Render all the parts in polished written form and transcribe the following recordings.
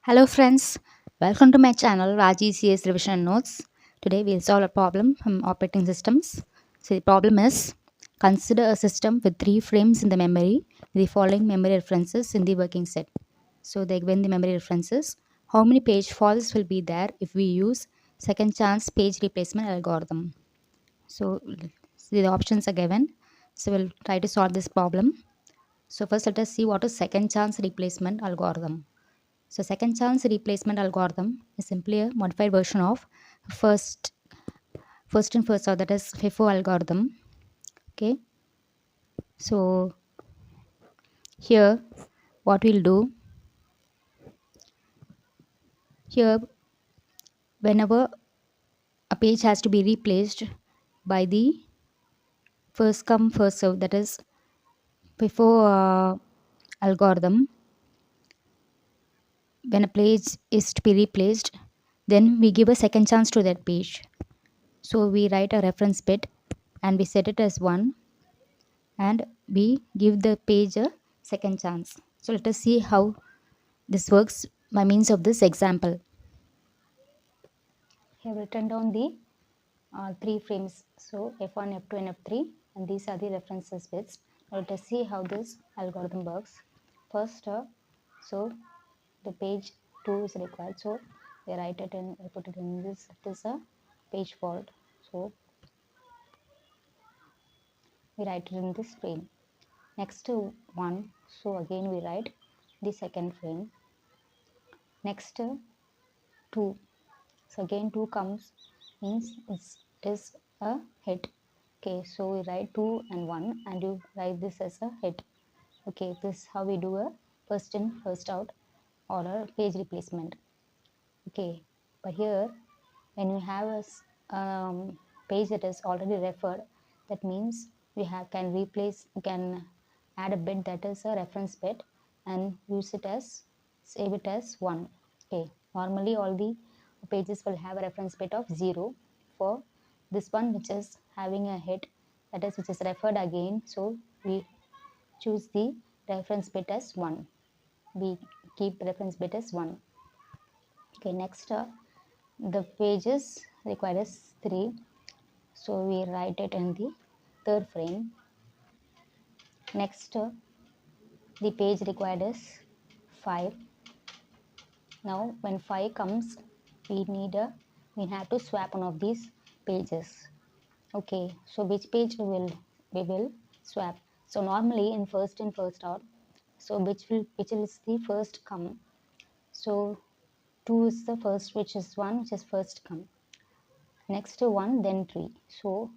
Hello friends, welcome to my channel Raji CSRevision Notes. Today we'll solve a problem from operating systems. So the problem is, consider a system with 3 frames in the memory with the following memory references in the working set. So they given the memory references. How many page faults will be there if we use second chance page replacement algorithm? So the options are given. So we'll try to solve this problem. So first let us see what is second chance replacement algorithm. So second chance replacement algorithm is simply a modified version of first first in first out, that is FIFO algorithm. Okay. So here what we'll do, here whenever a page has to be replaced by the first come first serve, that is FIFO algorithm, when a page is to be replaced, then we give a second chance to that page. So we write a reference bit and we set it as 1 and we give the page a second chance. So let us see how this works by means of this example. Here written down the 3 frames, so F1, F2 and F3, and these are the references bits. Now let us see how this algorithm works. First, so the page 2 is required, so we write it and put it in this. It is a page fault, so we write it in this frame. Next to 1, so again we write the second frame. Next 2, so again 2 comes, means it is a hit. Okay, so we write 2 and 1 and you write this as a hit. Okay, this is how we do a first in first out or a page replacement. Okay, but here when you have a page that is already referred, that means we can replace, can add a bit that is a reference bit and use it as, save it as 1. Okay, normally all the pages will have a reference bit of 0. For this one which is having a hit, that is which is referred again, so we choose the reference bit as 1. We keep reference bit as 1. Okay, next the pages required is 3, so we write it in the third frame. Next the page required is 5. Now when 5 comes, we have to swap one of these pages. Okay, so which page we will swap? So normally in first in first out, so which is the first come? So 2 is the first, which is 1, which is first come. Next to 1, then 3. So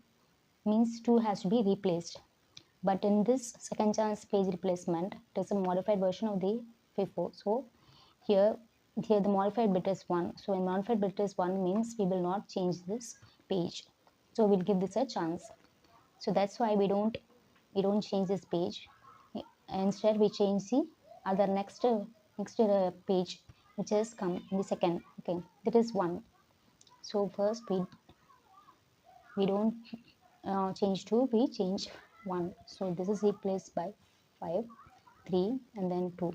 means 2 has to be replaced. But in this second chance page replacement, it is a modified version of the FIFO. So here the modified bit is 1. So when modified bit is 1 means we will not change this page. So we'll give this a chance. So that's why we don't change this page. Instead we change the other next page which is come in the second. Okay, that is 1. So first we don't change 2, we change 1. So this is replaced by 5, 3 and then 2.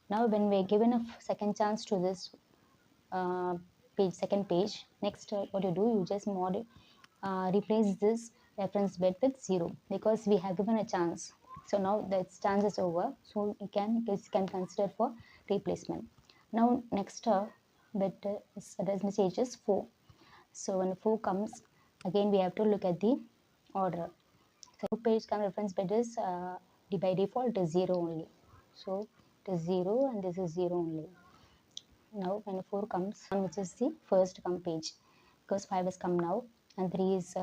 Now when we are given a second chance to this second page, next what you do, you just replace this reference bit with 0 because we have given a chance. So now that chance is over, so it can consider for replacement. Now next bit message is 4. So when 4 comes, again we have to look at the order. So page come reference bit is by default is 0 only. So it is 0 and this is 0 only. Now when 4 comes, which is the first come page, because 5 has come now and 3 is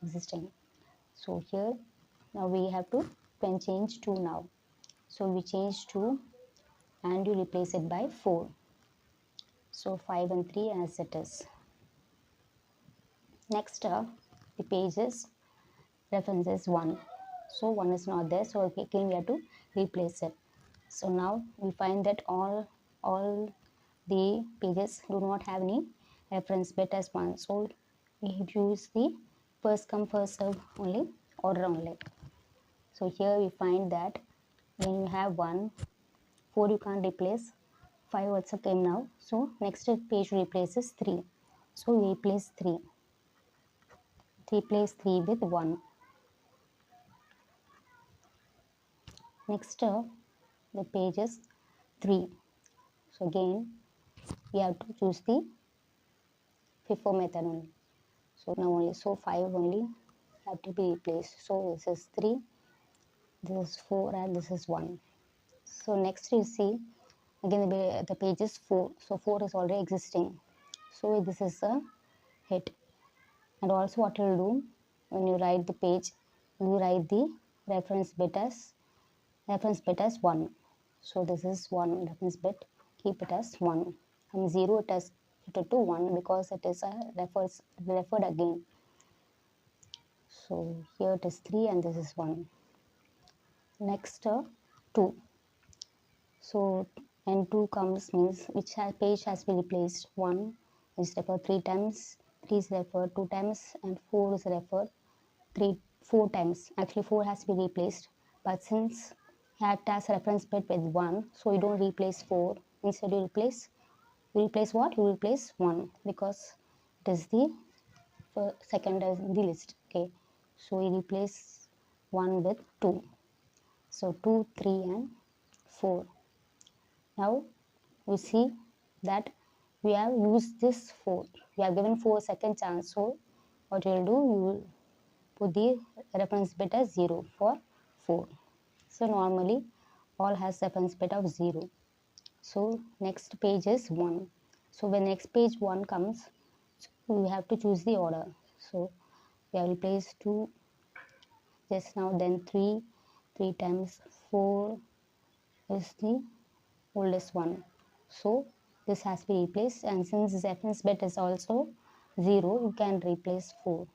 existing. So here now we have to change 2 now. So we change 2 and you replace it by 4. So 5 and 3 as it is. Next the pages reference is 1. So 1 is not there, so again we have to replace it. So now we find that all the pages do not have any reference bit as 1. So we use the first come first serve only, order only. So here we find that when you have 1, 4 you can't replace, 5 also came now. So next page replaces 3. So we replace 3. Replace 3 with 1. Next the page is 3. So again we have to choose the FIFO method only. So now only 5 only have to be replaced. So this is 3, this is 4 and this is 1. So next you see again the page is 4. So 4 is already existing. So this is a hit. And also what you will do when you write the page, you write the reference bit as 1. So this is 1 reference bit, keep it as 1. From 0 it has shifted to 1 because it is referred again. So here it is 3 and this is 1. Next 2. So when 2 comes means which page has been replaced. 1 is referred 3 times, 3 is referred 2 times and 4 is referred 4 times. Actually 4 has to be replaced, but since it has reference bit with 1, so you don't replace 4. Instead you replace what? You replace 1 because it is the second in the list. Okay, so we replace 1 with 2. So 2, 3 and 4. Now we see that we have used this 4. We have given 4 second chance. So what you will do, you will put the reference bit as 0 for 4. So normally all has reference bit of 0. So next page is 1. So when next page 1 comes, we have to choose the order. So we have replaced 2 just now, then 3 times 4 is the oldest one. So this has to be replaced, and since this reference bit is also 0, you can replace 4.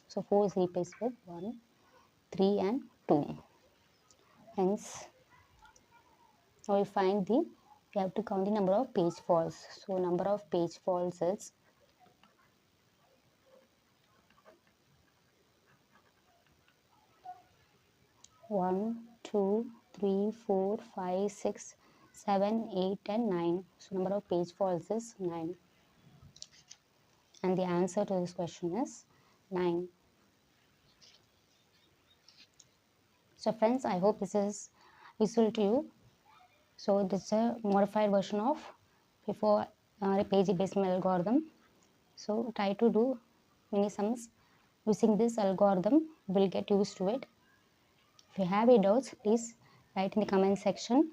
So 4 is replaced with 1, 3 and 2. Hence now we find we have to count the number of page faults. So number of page faults is 1, 2, 3, 4, 5, 6, 7, 8 and 9. So number of page faults is 9. And the answer to this question is 9. So friends, I hope this is useful to you. So this is a modified version of before page basement algorithm. So try to do many sums using this algorithm. Will get used to it. If you have any doubts, please write in the comment section.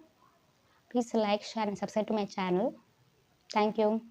Please like, share and subscribe to my channel. Thank you.